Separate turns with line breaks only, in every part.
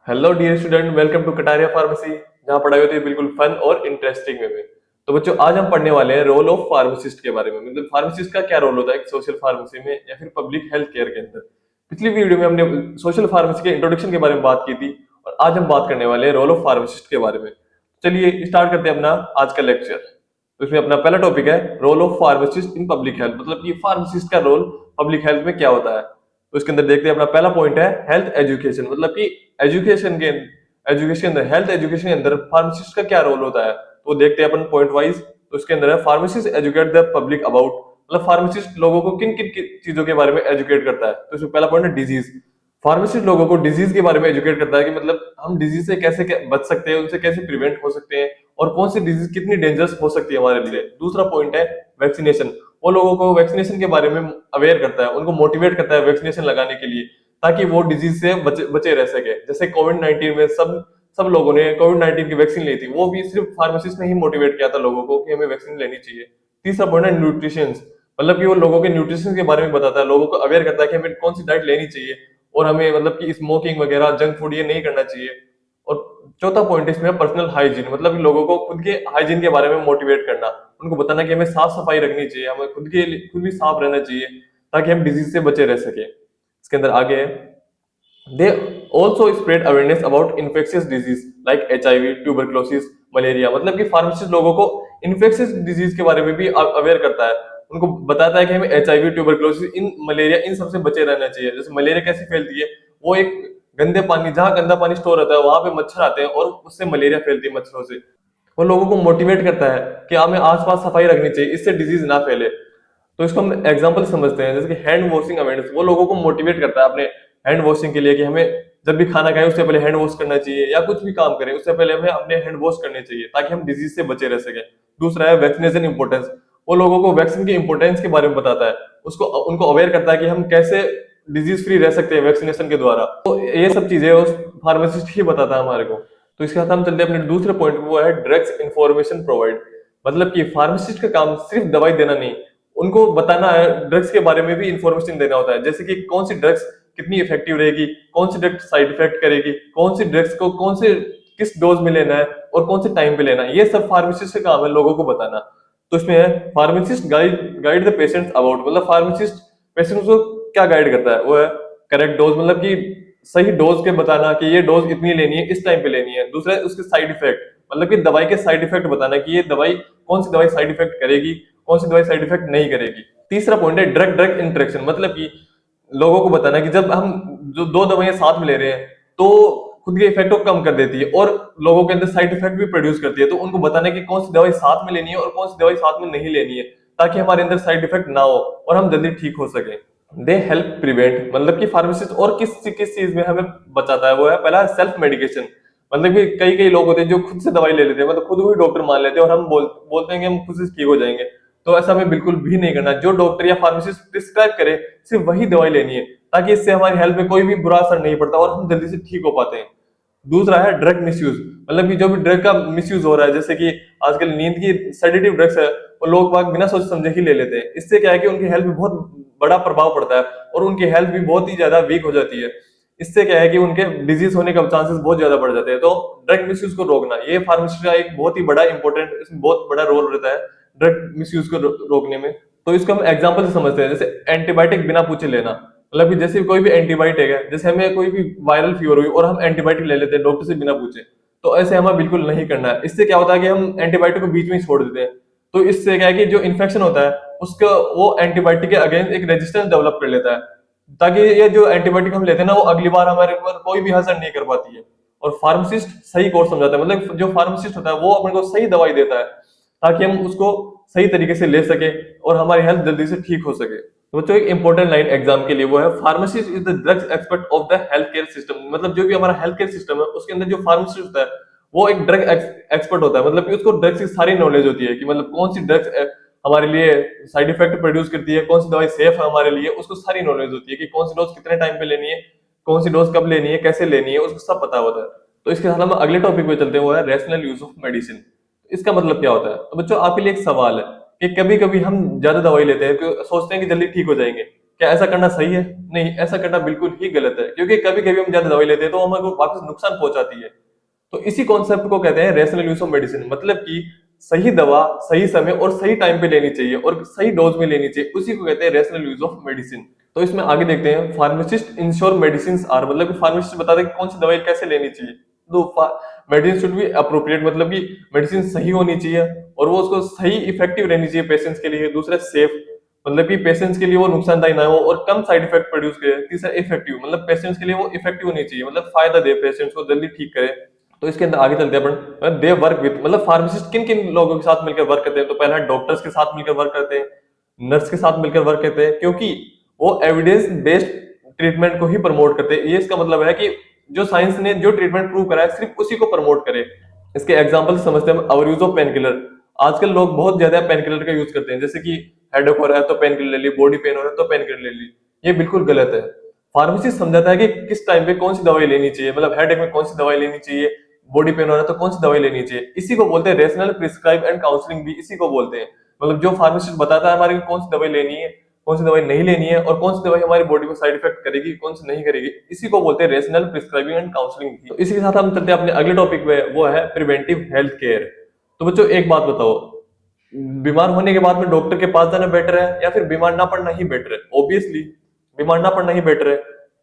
Hello dear student, welcome to Kataria pharmacy, जहाँ पढ़ाई होती है बिल्कुल फन और इंटरेस्टिंग वे में। तो बच्चों, आज हम पढ़ने वाले हैं रोल ऑफ फार्मासिस्ट के बारे में। मतलब फार्मासिस्ट का क्या रोल होता है एक सोशल फार्मेसी में या फिर पब्लिक हेल्थ केयर के अंदर। पिछली वीडियो में हमने सोशल फार्मेसी के इंट्रोडक्शन के बारे में बात की थी, और आज हम बात करने वाले हैं रोल ऑफ फार्मासिस्ट के बारे में। चलिए स्टार्ट करते हैं अपना आज का लेक्चर। तो इसमें अपना पहला टॉपिक है role of pharmacist in public health, मतलब कि फार्मासिस्ट का रोल पब्लिक हेल्थ में क्या होता है। तो इसके अंदर देखते हैं, अपना पहला पॉइंट है हेल्थ एजुकेशन, मतलब कि एजुकेशन के हेल्थ एजुकेशन के अंदर फार्मासिस्ट का क्या रोल होता है। तो देखते हैं अपन पॉइंट वाइज। तो इसके अंदर है pharmacist educate the public about, मतलब फार्मासिस्ट लोगों को किन किन चीजों के बारे में एजुकेट करता है। तो इसमें पहला पॉइंट है डिजीज। फार्मासिस्ट लोगों को डिजीज के बारे में एजुकेट करता है कि मतलब हम डिजीज से कैसे बच सकते हैं, उनसे कैसे प्रिवेंट हो सकते हैं, और कौन सी डिजीज कितनी डेंजरस हो सकती है हमारे लिए। दूसरा पॉइंट है वैक्सीनेशन। वो लोगों को वैक्सीनेशन के बारे में अवेयर करता है, उनको मोटिवेट करता है वैक्सीनेशन लगाने के लिए, ताकि वो डिजीज से बचे रह सके। जैसे कोविड 19 में सब सब लोगों ने कोविड 19 की वैक्सीन ली थी, वो भी सिर्फ फार्मासिस्ट ने ही मोटिवेट किया था लोगों को कि हमें वैक्सीन लेनी चाहिए। तीसरा पॉइंट है न्यूट्रिशन, मतलब कि वो लोगों के न्यूट्रिशन के बारे में बताता है, लोगों को अवेयर करता है कि हमें कौन सी डाइट लेनी चाहिए, और हमें मतलब कि स्मोकिंग वगैरह जंक फूड ये नहीं करना चाहिए। और चौथा पॉइंट इसमें पर्सनल हाइजीन, मतलब कि लोगों को खुद के हाइजीन के बारे में मोटिवेट करना, उनको बताना कि हमें साफ सफाई रखनी चाहिए, हमें खुद भी साफ रहना चाहिए, ताकि हम डिजीज से बचे रह सके। इसके अंदर आगे है, they also spread awareness about infectious disease like HIV, tuberculosis, malaria. मतलब कि फार्मासिस्ट लोगों को इन्फेक्शियस डिजीज के बारे में भी अवेयर करता है, उनको बताता है कि हमें HIV, ट्यूबरक्लोसिस, इन मलेरिया, इन सबसे बचे रहना चाहिए। जैसे मलेरिया कैसे फैलती है, वो एक गंदे पानी, जहाँ गंदा पानी स्टोर होता है वहां पे मच्छर आते हैं और उससे मलेरिया फैलती है मच्छरों से। वो लोगों को मोटिवेट करता है कि हमें आसपास सफाई रखनी चाहिए, इससे डिजीज ना फैले। तो इसको हम एग्जांपल समझते हैं, जैसे कि हैंड वॉशिंग अवेयरनेस। वो लोगों को मोटिवेट करता है अपने हैंड वॉशिंग के लिए, कि हमें जब भी खाना खाएं उससे पहले हैंड वॉश करना चाहिए, या कुछ भी काम करें उससे पहले हमें अपने हैंड वॉश करने चाहिए, ताकि हम डिजीज से बचे रह सके। दूसरा है वैक्सीनेशन इंपोर्टेंस। वो लोगों को वैक्सीन की इंपोर्टेंस के बारे में बताता है, उसको उनको अवेयर करता है कि हम कैसे डिजीज फ्री रह सकते हैं वैक्सीनेशन के द्वारा। तो ये सब चीजें उस फार्मासिस्ट ही बताता है हमारे को। तो इसके साथ हम चलते हैं अपने दूसरे पॉइंट, वो है ड्रग्स इंफॉर्मेशन प्रोवाइड। मतलब कि फार्मासिस्ट का काम सिर्फ दवाई देना नहीं, उनको बताना है, ड्रग्स के बारे में भी इंफॉर्मेशन देना होता है। जैसे कि कौन सी ड्रग्स कितनी इफेक्टिव रहेगी, कौन सी ड्रग्स साइड इफेक्ट करेगी, कौन सी ड्रग्स को कौन से किस डोज में लेना है, और कौन से टाइम पे लेना है। ये सब फार्मासिस्ट का काम है लोगों को बताना। तो इसमें है pharmacist guide the patient about, मतलब फार्मासिस्ट पेशेंट को क्या गाइड करता है, वो है करेक्ट डोज, मतलब कि सही डोज के बताना कि ये डोज इतनी लेनी है, इस टाइम पे लेनी है। दूसरा है उसके साइड इफेक्ट, मतलब कि दवाई के साइड इफेक्ट बताना कि ये दवाई कौन सी दवाई साइड इफेक्ट करेगी, कौन सी दवाई साइड इफेक्ट नहीं करेगी। तीसरा पॉइंट है ड्रग ड्रग इंटरेक्शन, मतलब कि लोगों को बताना कि जब हम जो दो दवाइयां साथ में ले रहे हैं तो खुद के इफेक्ट को कम कर देती है, और लोगों के अंदर साइड इफेक्ट भी प्रोड्यूस करती है। तो उनको बताना है कि कौन सी दवाई साथ में लेनी है और कौन सी दवाई साथ में नहीं लेनी है, ताकि हमारे अंदर साइड इफेक्ट ना हो और हम जल्दी ठीक हो सके। दे हेल्प प्रिवेंट, मतलब कि फार्मासिस्ट और किस किस चीज में हमें बचाता है, वो है पहला सेल्फ मेडिकेशन। मतलब कि कई कई लोग होते हैं जो खुद से दवाई ले लेते हैं, मतलब खुद को ही डॉक्टर मान लेते हैं, और हम बोलते हैं कि हम खुद से ठीक हो जाएंगे। तो ऐसा हमें बिल्कुल भी नहीं करना। जो डॉक्टर या फार्मासिस्ट प्रिस्क्राइब करे सिर्फ वही दवाई लेनी है, ताकि इससे हमारी हेल्थ में कोई भी बुरा असर नहीं पड़ता और हम जल्दी से ठीक हो पाते हैं। दूसरा है ड्रग मिसयूज, मतलब कि जो भी ड्रग का मिसयूज हो रहा है, जैसे कि आजकल नींद की सेडेटिव ड्रग्स है, वो लोग बाग बिना सोच समझे ही ले लेते हैं। इससे क्या है कि उनकी हेल्थ में बहुत बड़ा प्रभाव पड़ता है, और उनकी हेल्थ भी बहुत ही ज्यादा वीक हो जाती है। इससे क्या है कि उनके डिजीज होने का चांसेस बहुत ज्यादा बढ़ जाते हैं। तो ड्रग मिसयूज को रोकना, ये फार्मेसी का एक बहुत ही बड़ा इंपॉर्टेंट, इसमें बहुत बड़ा रोल रहता है ड्रग मिसयूज को रोकने में। तो इसको हम एग्जांपल से समझते हैं, जैसे एंटीबायोटिक बिना पूछे लेना। मतलब कि जैसे कोई भी एंटीबायोटिक है, जैसे हमें कोई भी वायरल फीवर हुई और हम एंटीबायोटिक ले लेते हैं डॉक्टर से बिना पूछे, तो ऐसे हमें बिल्कुल नहीं करना है। इससे क्या होता है कि हम एंटीबायोटिक को बीच में ही छोड़ देते हैं। तो इससे क्या है कि जो इन्फेक्शन होता है उसका, वो एंटीबायोटिक के अगेंस्ट एक रेजिस्टेंस डेवलप कर लेता है, ताकि ये जो एंटीबायोटिक हम लेते हैं ना, वो अगली बार हमारे ऊपर कोई भी असर नहीं कर पाती है। और फार्मासिस्ट सही कोर्स समझाता है, मतलब जो फार्मासिस्ट होता है वो अपने को सही दवाई देता है, ताकि हम उसको सही तरीके से ले सके और हमारी हेल्थ जल्दी से ठीक हो सके। तो बच्चों, एक इंपॉर्टेंट लाइन एग्जाम के लिए वो है pharmacist is the drugs expert of the health care system. मतलब जो भी हमारा हेल्थ केयर सिस्टम है उसके अंदर जो फार्मासिस्ट होता है वो एक ड्रग एक्सपर्ट होता है। मतलब कि उसको ड्रग्स की सारी नॉलेज होती है, कि मतलब कौन सी ड्रग्स हमारे लिए साइड इफेक्ट प्रोड्यूस करती है, कौन सी दवाई सेफ है हमारे लिए, उसको सारी नॉलेज होती है कि कौन सी डोज कितने टाइम पे लेनी है, कौन सी डोज कब लेनी है, कैसे लेनी है, उसको सब पता होता है। तो इसके साथ हम अगले टॉपिक पे चलते हैं, वो है रैशनल यूज ऑफ मेडिसिन। इसका मतलब क्या होता है। तो बच्चों, आपके लिए एक सवाल है कि कभी कभी हम ज्यादा दवाई लेते हैं, सोचते हैं कि जल्दी ठीक हो जाएंगे। क्या ऐसा करना सही है? नहीं, ऐसा करना बिल्कुल ही गलत है, क्योंकि कभी कभी हम ज्यादा दवाई लेते हैं तो हमें वापस नुकसान पहुंचाती है। तो इसी कॉन्सेप्ट को कहते हैं रेशनल यूज ऑफ मेडिसिन, मतलब कि सही दवा सही समय और सही टाइम पे लेनी चाहिए और सही डोज में लेनी चाहिए, उसी को कहते हैं रेशनल यूज ऑफ मेडिसिन। तो इसमें आगे देखते हैं, फार्मासिस्ट इंश्योर मेडिसिन आर, मतलब कि फार्मासिस्ट बताते हैं कि कौन सी दवाई कैसे लेनी चाहिए। तो मेडिसिन शुड बी अप्रोप्रिएट, मतलब कि मेडिसिन सही होनी चाहिए और वो उसको सही इफेक्टिव रहनी चाहिए पेशेंट्स के लिए। दूसरा सेफ, मतलब कि पेशेंट्स के लिए वो नुकसानदायी ना हो और कम साइड इफेक्ट प्रोड्यूस करे। तीसरा इफेक्टिव, मतलब पेशेंट्स के लिए वो इफेक्टिव होनी चाहिए, मतलब फायदा दे पेशेंट्स को, जल्दी ठीक करे। तो इसके अंदर आगे चलते हैं अपन, दे वर्क विथ, मतलब फार्मासिस्ट किन किन लोगों के साथ मिलकर वर्क करते हैं। तो पहला डॉक्टर्स के साथ मिलकर वर्क करते हैं, नर्स के साथ मिलकर वर्क करते हैं, क्योंकि वो एविडेंस बेस्ड ट्रीटमेंट को ही प्रमोट करते हैं। ये इसका मतलब है कि जो साइंस ने जो ट्रीटमेंट प्रूव करा है सिर्फ उसी को प्रमोट करे। इसके एग्जांपल समझते हैं, अवर यूज ऑफ पेन किलर। आजकल लोग बहुत ज्यादा पेन किलर का यूज करते हैं, जैसे कि हेडेक हो रहा है तो पेन किलर ले ली, बॉडी पेन हो रहा है तो पेन किलर ले ली। ये बिल्कुल गलत है। फार्मेसिस्ट समझाता है कि किस टाइम पे कौन सी दवाई लेनी चाहिए, मतलब हेडेक में कौन सी दवाई लेनी चाहिए, बॉडी पेन हो रहा है तो कौन सी दवाई लेनी चाहिए। इसी को बोलते हैं रेशनल प्रिस्क्राइब एंड काउंसलिंग, भी इसी को बोलते हैं। मतलब जो फार्मासिस्ट बताता है हमारे को कौन सी दवाई लेनी है, कौन सी दवाई नहीं लेनी है और कौन सी दवाई हमारी बॉडी को साइड इफेक्ट करेगी, कौन सी नहीं करेगी, इसी को बोलते हैं रेशनल प्रिस्क्राइबिंग एंड काउंसलिंग। तो इसी के साथ हम चलते हैं अपने अगले टॉपिक पे, वो है प्रिवेंटिव हेल्थ केयर। तो बच्चों एक बात बताओ, बीमार होने के बाद में डॉक्टर के पास जाना बेटर है या फिर बीमार ना पड़ना ही बेटर है? ऑब्वियसली बीमार ना पड़ना ही बेटर है।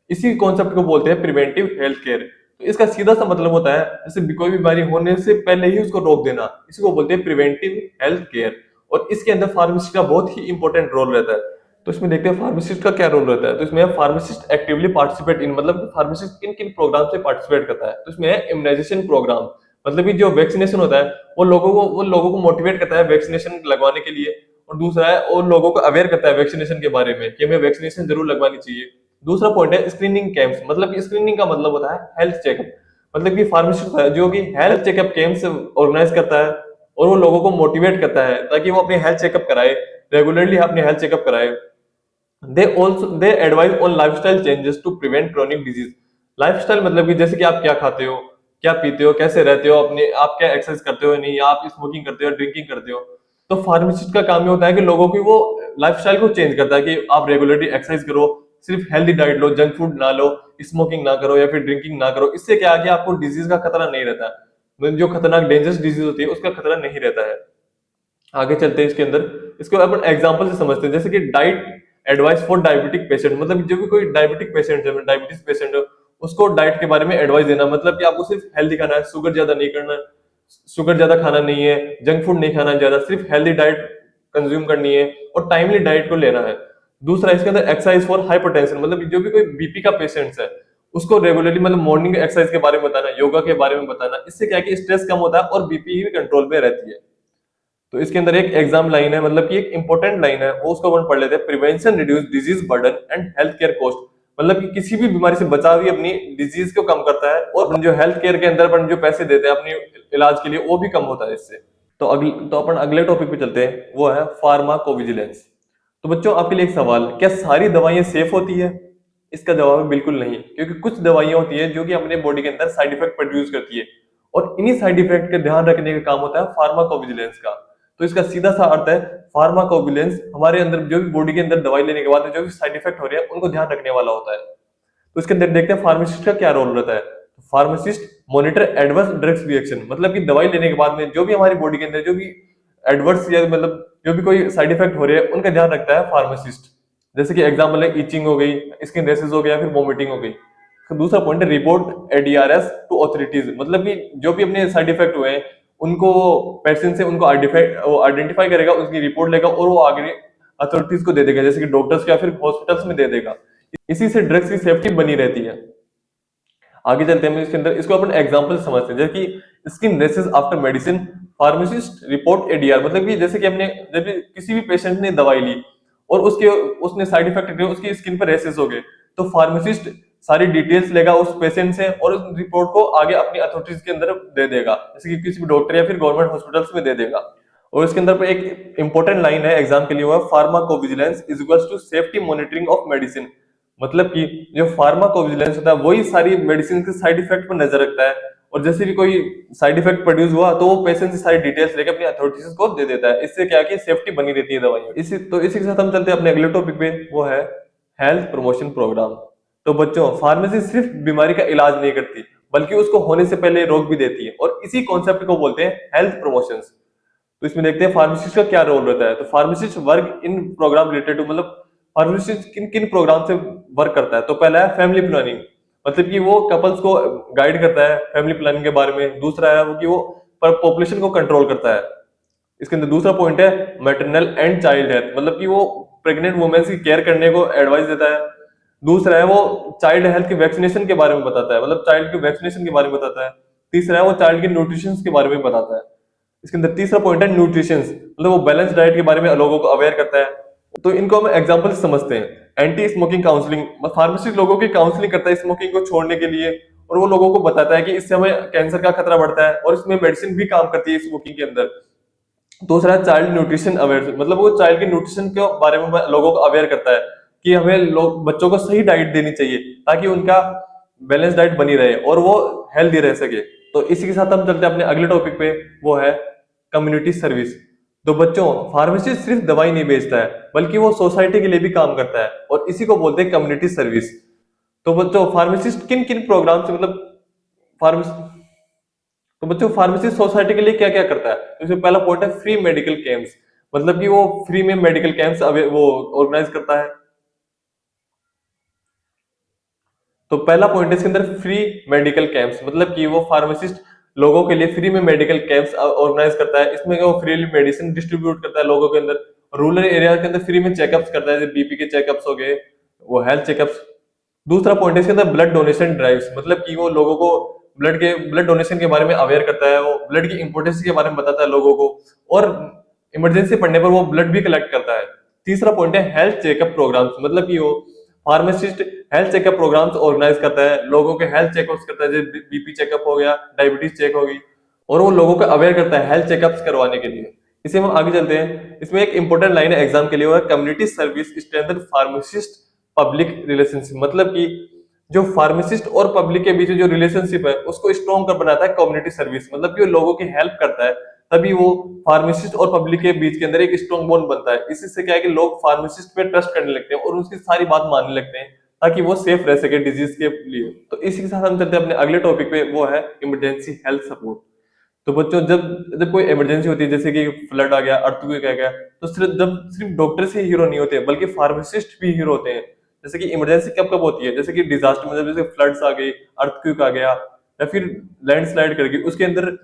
इसी कॉन्सेप्ट को बोलते हैं प्रिवेंटिव हेल्थ केयर। तो इसका सीधा सा मतलब होता है जैसे कोई बीमारी होने से पहले ही उसको रोक देना, इसी को बोलते हैं प्रिवेंटिव हेल्थ केयर। और इसके अंदर फार्मासिस्ट का बहुत ही इंपॉर्टेंट रोल रहता है। तो इसमें देखते हैं फार्मासिस्ट का क्या रोल रहता है। तो इसमें फार्मासिस्ट एक्टिवली पार्टिसिपेट इन, मतलब फार्मासिस्ट किन किन प्रोग्राम से पार्टिसिपेट करता है। तो इसमें है इम्यूनाइजेशन प्रोग्राम, मतलब कि जो वैक्सीनेशन होता है वो लोगों को मोटिवेट करता है वैक्सीनेशन लगवाने के लिए। और दूसरा है वो लोगों को अवेयर करता है वैक्सीनेशन के बारे में कि हमें वैक्सीनेशन जरूर लगवानी चाहिए। दूसरा पॉइंट है स्क्रीनिंग कैंप्स, मतलब कि स्क्रीनिंग का मतलब होता है हेल्थ चेकअप, मतलब कि फार्मासिस्ट है जो कि हेल्थ चेकअप कैंप्स ऑर्गेनाइज करता है और वो लोगों को मोटिवेट करता है ताकि वो अपने हेल्थ चेकअप कराए, रेगुलरली अपने हेल्थ चेकअप कराए। They advise on lifestyle changes to prevent chronic disease. Lifestyle मतलब कि जैसे कि आप क्या खाते हो, क्या पीते हो, कैसे रहते हो, अपने आप क्या एक्सरसाइज करते हो नहीं, या आप स्मोकिंग करते हो, ड्रिंकिंग करते हो। तो फार्मासिस्ट का काम ये होता है कि लोगों की वो लाइफस्टाइल को चेंज करता है कि आप रेगुलरली एक्सरसाइज करो, सिर्फ हेल्दी डाइट लो, जंक फूड ना लो, स्मोकिंग ना करो या फिर ड्रिंकिंग ना करो। इससे क्या है कि आपको डिजीज का खतरा नहीं रहता है, मतलब जो खतरनाक डेंजरस डिजीज होती है उसका खतरा नहीं रहता है। आगे चलते हैं इसके अंदर, इसको अपन एग्जांपल से समझते हैं, जैसे कि diet advice for diabetic patient, मतलब जो भी कोई डायबिटिक पेशेंट है, डायबिटीज पेशेंट है, उसको डाइट के बारे में एडवाइस देना, मतलब कि आपको सिर्फ हेल्दी खाना है, शुगर ज्यादा नहीं करना है, शुगर ज्यादा खाना नहीं है, जंक फूड नहीं खाना ज्यादा, सिर्फ हेल्दी डाइट कंज्यूम करनी है और टाइमली डाइट को लेना है। दूसरा इसके अंदर एक्सरसाइज फॉर हाइपरटेंशन, मतलब जो भी कोई बीपी का पेशेंट है उसको रेगुलरली मतलब मॉर्निंग एक्सरसाइज के बारे में बताना, योगा के बारे में बताना। इससे क्या है कि स्ट्रेस कम होता है और बीपी भी कंट्रोल में रहती है। तो इसके अंदर एक एग्जाम लाइन है, मतलब कि एक इंपॉर्टेंट लाइन है, वो उसको अपन पढ़ लेते हैं। Prevention reduce disease burden and health care cost, मतलब कि किसी भी बीमारी से बचाव ही अपनी डिजीज को कम करता है और अपन जो हेल्थ केयर के अंदर अपन जो पैसे देते हैं अपने इलाज के लिए वो भी कम होता है इससे। तो अपन अगले टॉपिक पे चलते हैं, वो है फार्माकोविजिलेंस। तो बच्चों आपके लिए एक सवाल, क्या सारी दवाइयां सेफ होती है? इसका जवाब है बिल्कुल नहीं, क्योंकि कुछ दवाइयां होती है जो कि अपने बॉडी के अंदर साइड इफेक्ट प्रोड्यूस करती है और इन्हीं साइड इफेक्ट का ध्यान रखने का काम होता है फार्माकोविजिलेंस का। तो इसका सीधा सा अर्थ है फार्माकोविजिलेंस हमारे अंदर जो भी बॉडी के अंदर दवाई लेने के बाद में जो भी साइड इफेक्ट हो रहे हैं उनको ध्यान रखने वाला होता है। तो इसके अंदर देखते हैं फार्मासिस्ट का क्या रोल रहता है। Pharmacist monitor adverse drugs reaction, मतलब कि दवाई लेने के बाद में जो भी हमारी बॉडी के अंदर जो भी एडवर्स या मतलब जो भी कोई साइड इफेक्ट हो रहे हैं उनका ध्यान रखता है फार्मासिस्ट। जैसे कि एग्जाम्पल है इचिंग हो गई, स्किन रेसेस हो गया, फिर वोमिटिंग हो गई। तो दूसरा पॉइंट है रिपोर्ट एडीआरएस टू ऑथोरिटीज, मतलब कि जो भी अपने साइड इफेक्ट हुए हैं उनको पेशेंट से उनको आइडेंटिफाई करेगा, उसकी रिपोर्ट लेगा और वो आगे अथॉरिटीज को दे देगा, जैसे कि डॉक्टर्स या फिर हॉस्पिटल्स में दे देगा। इसी से ड्रग्स की सेफ्टी बनी रहती है। आगे चलते हैं इसके अंदर, इसको अपन एग्जांपल समझते हैं, जैसे कि skin rashes after medicine, pharmacist report ADR, मतलब कि जैसे कि हमने जब भी किसी भी पेशेंट ने दवाई ली और उसने साइड इफेक्ट उसकी स्किन पर रेसेस हो गए, तो फार्मासिस्ट सारी डिटेल्स लेगा उस पेशेंट से और उस रिपोर्ट को आगे अपनी अथॉरिटीज के अंदर दे देगा, जैसे कि किसी भी डॉक्टर या फिर गवर्नमेंट हॉस्पिटल्स में दे देगा। और इसके अंदर पे एक इंपॉर्टेंट लाइन है एग्जाम के लिए, हुआ pharmacovigilance is equals to safety monitoring of medicine, मतलब कि जो फार्माकोविजिलेंस होता है वही सारी मेडिसिन के साइड इफेक्ट पर नजर रखता है और जैसे भी कोई साइड इफेक्ट प्रोड्यूस हुआ तो वो पेशेंट से सारी डिटेल्स लेकर अपनी अथॉरिटीज को दे देता है। इससे क्या है कि सेफ्टी बनी रहती है दवाइयों। इसी के साथ हम चलते हैं अपने अगले टॉपिक पे, वो है हेल्थ प्रमोशन प्रोग्राम। तो बच्चों फार्मेसी सिर्फ बीमारी का इलाज नहीं करती, बल्कि उसको होने से पहले रोक भी देती है, और इसी कॉन्सेप्ट को बोलते हैं हेल्थ प्रमोशन। तो इसमें देखते हैं फार्मासिस्ट का क्या रोल रहता है। तो pharmacist work in programme related to, मतलब फार्मासिस्ट किन किन प्रोग्राम से वर्क करता है। तो पहला है फैमिली प्लानिंग, मतलब कि वो कपल्स को गाइड करता है फैमिली प्लानिंग के बारे में। दूसरा है वो कि वो पॉपुलेशन को कंट्रोल करता है। इसके अंदर दूसरा पॉइंट है मैटरनल एंड चाइल्ड हेल्थ, मतलब कि वो प्रेग्नेंट वुमेन्स की केयर करने को एडवाइस देता है। दूसरा है वो चाइल्ड हेल्थ की वैक्सीनेशन के बारे में बताता है, मतलब चाइल्ड की वैक्सीनेशन के बारे में बताता है। तीसरा है वो चाइल्ड की न्यूट्रिशन के बारे में बताता है। इसके अंदर तीसरा पॉइंट है न्यूट्रिशन, मतलब वो बैलेंस डाइट के बारे में लोगों को अवेयर करता है। तो इनको हम एग्जाम्पल से समझते हैं। एंटी स्मोकिंग काउंसलिंग, फार्मासिस्ट लोगों की काउंसलिंग करता है स्मोकिंग को छोड़ने के लिए, और वो लोगों को बताता है कि इससे हमें कैंसर का खतरा बढ़ता है, और इसमें मेडिसिन भी काम करती है स्मोकिंग के अंदर। दूसरा है चाइल्ड न्यूट्रिशन अवेयर, मतलब वो चाइल्ड के न्यूट्रिशन के बारे में लोगों को अवेयर करता है कि हमें लोग बच्चों को सही डाइट देनी चाहिए, ताकि उनका बैलेंस डाइट बनी रहे और वो हेल्दी रह सके। तो इसी के साथ हम चलते हैं अपने अगले टॉपिक पे, वो है कम्युनिटी सर्विस। तो बच्चों फार्मासिस्ट सिर्फ दवाई नहीं बेचता है, बल्कि वो सोसाइटी के लिए भी काम करता है, और इसी को बोलते हैं कम्युनिटी सर्विस। तो बच्चों फार्मासिस्ट किन किन प्रोग्राम से, मतलब फार्मेसी तो बच्चों फार्मेसिस्ट सोसाइटी के लिए क्या क्या करता है। तो इसमें पहला पॉइंट है फ्री मेडिकल कैंप्स, मतलब कि वो फ्री में मेडिकल कैंप्स वो ऑर्गेनाइज करता है। तो पहला पॉइंट है इसके अंदर फ्री मेडिकल कैंप्स, मतलब कि वो फार्मासिस्ट लोगों के लिए फ्री में मेडिकल कैंप्स ऑर्गेनाइज करता है। इसमें वो फ्री मेडिसिन डिस्ट्रीब्यूट करता है लोगों के अंदर। रूरल एरिया के अंदर फ्री में चेकअप्स करता है, जैसे बीपी के चेकअप्स हो गए, वो हेल्थ चेकअप्स। दूसरा पॉइंट है इसके अंदर ब्लड डोनेशन ड्राइव्स, मतलब कि वो लोगों को ब्लड डोनेशन के बारे में अवेयर करता है, वो ब्लड की इंपोर्टेंस के बारे में बताता है लोगों को, और इमरजेंसी पड़ने पर वो ब्लड भी कलेक्ट करता है। तीसरा पॉइंट है हेल्थ चेकअप प्रोग्राम्स, मतलब कि वो pharmacist health checkup programmes organise करता है, लोगों के हेल्थ चेकअप्स करता है, जैसे बीपी चेकअप हो गया, डायबिटीज चेक होगी, और वो लोगों को अवेयर करता है हेल्थ चेकअप्स करवाने के लिए। इसे हम आगे चलते हैं। इसमें एक इंपॉर्टेंट लाइन है एग्जाम के लिए, वो है community service strengthen pharmacist public relationship, मतलब कि जो फार्मासिस्ट और पब्लिक के बीच जो रिलेशनशिप है उसको स्ट्रॉन्ग कर बनाता है कम्युनिटी सर्विस, मतलब कि वो लोगों की हेल्प करता है। तभी वो फार्मासिस्ट और पब्लिक के बीच के अंदर एक स्ट्रॉन्ग बॉन्ड बनता है। इसी से क्या है कि लोग फार्मासिस्ट पे ट्रस्ट करने लगते हैं और उसकी सारी बात मानने लगते हैं, ताकि वो सेफ रह सके डिजीज के लिए। तो इसी के साथ हम चलते हैं अपने अगले टॉपिक पे, वो है इमरजेंसी हेल्थ सपोर्ट। तो बच्चों जब जब कोई इमरजेंसी होती है, जैसे कि फ्लड आ गया, अर्थक्वेक आ गया, तो सिर्फ डॉक्टर ही हीरो नहीं होते, बल्कि फार्मासिस्ट भी हीरो होते हैं। जैसे कि इमरजेंसी कब कब होती है, जैसे कि डिजास्टर, मतलब जैसे फ्लड्स आ गई, अर्थक्वेक आ गया, या फिर लैंडस्लाइड कर गई, उसके अंदर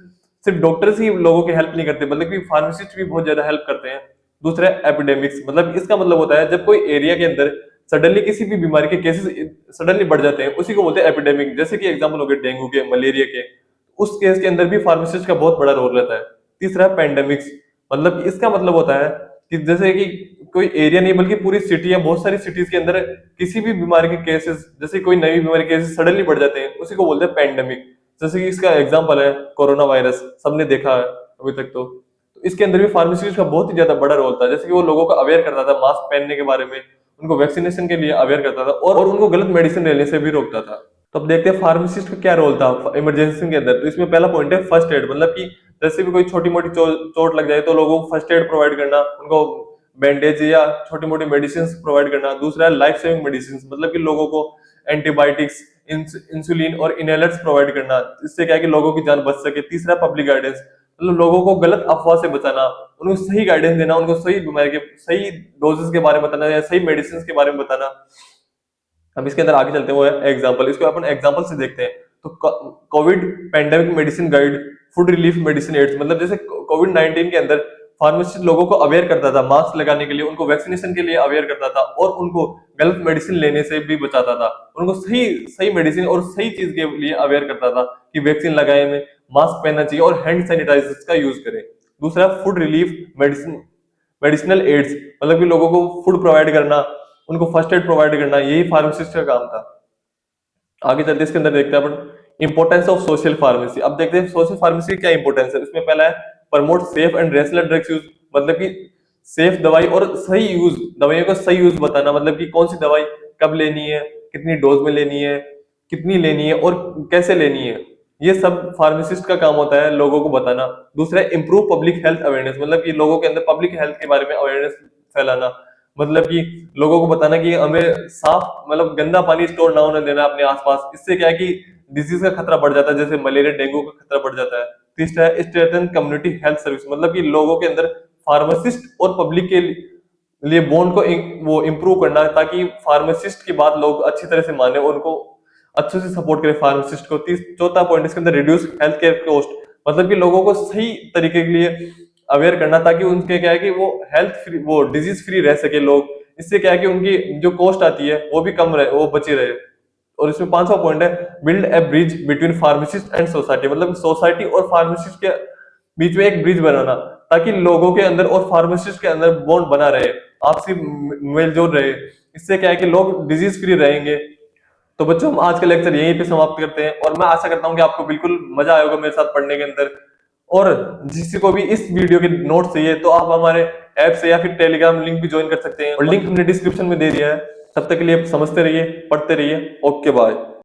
सिर्फ डॉक्टर्स ही लोगों की हेल्प नहीं करते, बल्कि फार्मासिस्ट भी बहुत ज्यादा हेल्प करते हैं। दूसरा है एपिडेमिक्स, मतलब इसका मतलब होता है जब कोई एरिया के अंदर सडनली किसी भी बीमारी के केसेस सडनली बढ़ जाते हैं, उसी को बोलते हैं एपिडेमिक। जैसे कि एग्जांपल हो गए डेंगू के, मलेरिया के, उस केस के अंदर भी फार्मासिस्ट का बहुत बड़ा रोल रहता है। तीसरा है पेंडेमिक्स, मतलब कि इसका मतलब होता है कि जैसे कि कोई एरिया नहीं बल्कि पूरी सिटी या बहुत सारी सिटीज के अंदर किसी भी बीमारी के केसेस, जैसे कोई नई बीमारी के केसेस सडनली बढ़ जाते हैं, उसी को बोलते हैं पेंडेमिक। जैसे कि इसका एग्जांपल है कोरोना वायरस, सबने देखा है अभी तक। तो इसके अंदर भी फार्मासिस्ट का बहुत ही ज्यादा बड़ा रोल था, जैसे कि वो लोगों को अवेयर करता था मास्क पहनने के बारे में, उनको वैक्सीनेशन के लिए अवेयर करता था, और उनको गलत मेडिसिन लेने से भी रोकता था। तो अब देखते हैं फार्मासिस्ट का क्या रोल था इमरजेंसी के अंदर। तो इसमें पहला पॉइंट है फर्स्ट एड, मतलब कि जैसे भी कोई छोटी मोटी चोट लग जाए तो लोगों को फर्स्ट एड प्रोवाइड करना, उनको बैंडेज या छोटी मोटी मेडिसिन प्रोवाइड करना। दूसरा है लाइफ सेविंग मेडिसिन, मतलब कि लोगों को एंटीबायोटिक्स, इंसुलिन और इनहेलर्स प्रोवाइड करना, इससे क्या है कि लोगों की जान बच सके। तीसरा पब्लिक गाइडेंस, मतलब लोगों को गलत अफवाह से बचाना, उनको सही गाइडेंस देना, उनको सही बीमारी के सही डोजेस के बारे में बताना या सही मेडिसिन के बारे में बताना। अब इसके अंदर आगे चलते हैं, वो है एग्जाम्पल। इसको अपन एग्जाम्पल से देखते हैं। तो Covid pandemic medicine guide, food relief medicine aids, मतलब जैसे कोविड 19 के अंदर फार्मासिस्ट लोगों को अवेयर करता था मास्क लगाने के लिए, उनको वैक्सीनेशन के लिए अवेयर करता था, और उनको गलत मेडिसिन लेने से भी बचाता था। उनको सही सही मेडिसिन और सही चीज के लिए अवेयर करता था कि वैक्सीन लगाए में, मास्क पहनना चाहिए और हैंड सैनिटाइजर का यूज करें। दूसरा food relief medicine medicinal aids, मतलब कि लोगों को फूड प्रोवाइड करना, उनको फर्स्ट एड प्रोवाइड करना, यही फार्मासिस्ट का काम था। आगे चलते इसके अंदर देखते हैं अपन इंपोर्टेंस ऑफ सोशल फार्मेसी। अब देखते हैं सोशल फार्मेसी की क्या इंपोर्टेंस है। इसमें पहला है promote safe and rational drugs use, मतलब कि सेफ दवाई और सही यूज, दवाइयों का सही यूज बताना, मतलब कि कौन सी दवाई कब लेनी है, कितनी डोज में लेनी है, कितनी लेनी है और कैसे लेनी है, ये सब फार्मासिस्ट का काम होता है लोगों को बताना। दूसरा है इम्प्रूव पब्लिक हेल्थ अवेयरनेस, मतलब कि लोगों के अंदर पब्लिक हेल्थ के बारे में अवेयरनेस फैलाना। मतलब कि लोगों को बताना कि हमें साफ मतलब गंदा पानी स्टोर ना होने देना अपने आसपास। इससे क्या है कि डिजीज का खतरा बढ़ जाता है, जैसे मलेरिया डेंगू का खतरा बढ़ जाता है। तीसरा है स्ट्रेंथन कम्युनिटी हेल्थ सर्विस, मतलब कि लोगों के अंदर फार्मासिस्ट और पब्लिक के लिए बॉन्ड को वो इम्प्रूव करना, ताकि फार्मासिस्ट की बात लोग अच्छी तरह से माने, उनको अच्छे से सपोर्ट करें फार्मासिस्ट को। चौथा पॉइंट इसके अंदर रिड्यूस हेल्थ केयर कॉस्ट, मतलब कि लोगों को सही तरीके के लिए अवेयर करना, ताकि उनके क्या है कि वो हेल्थ फ्री, वो डिजीज फ्री रह सके लोग। इससे क्या है कि उनकी जो कॉस्ट आती है वो भी कम रहे, वो बची रहे। और इसमें पांचवा पॉइंट है build a bridge between pharmacist and society, मतलब सोसाइटी और फार्मासिस्ट के बीच में एक ब्रिज बनाना, ताकि लोगों के अंदर और फार्मासिस्ट के अंदर बॉन्ड बना रहे, आपसी मेलजोल रहे। इससे क्या है कि लोग डिजीज फ्री रहेंगे। तो बच्चों हम आज का लेक्चर यहीं पे समाप्त करते हैं, और मैं आशा करता हूँ कि आपको बिल्कुल मजा आएगा मेरे साथ पढ़ने के अंदर। और जिसी को भी इस वीडियो के नोट चाहिए तो आप हमारे ऐप से या फिर टेलीग्राम लिंक भी ज्वाइन कर सकते हैं, और लिंक हमने डिस्क्रिप्शन में दे दिया है। तब तक के लिए समझते रहिए, पढ़ते रहिए। Okay bye.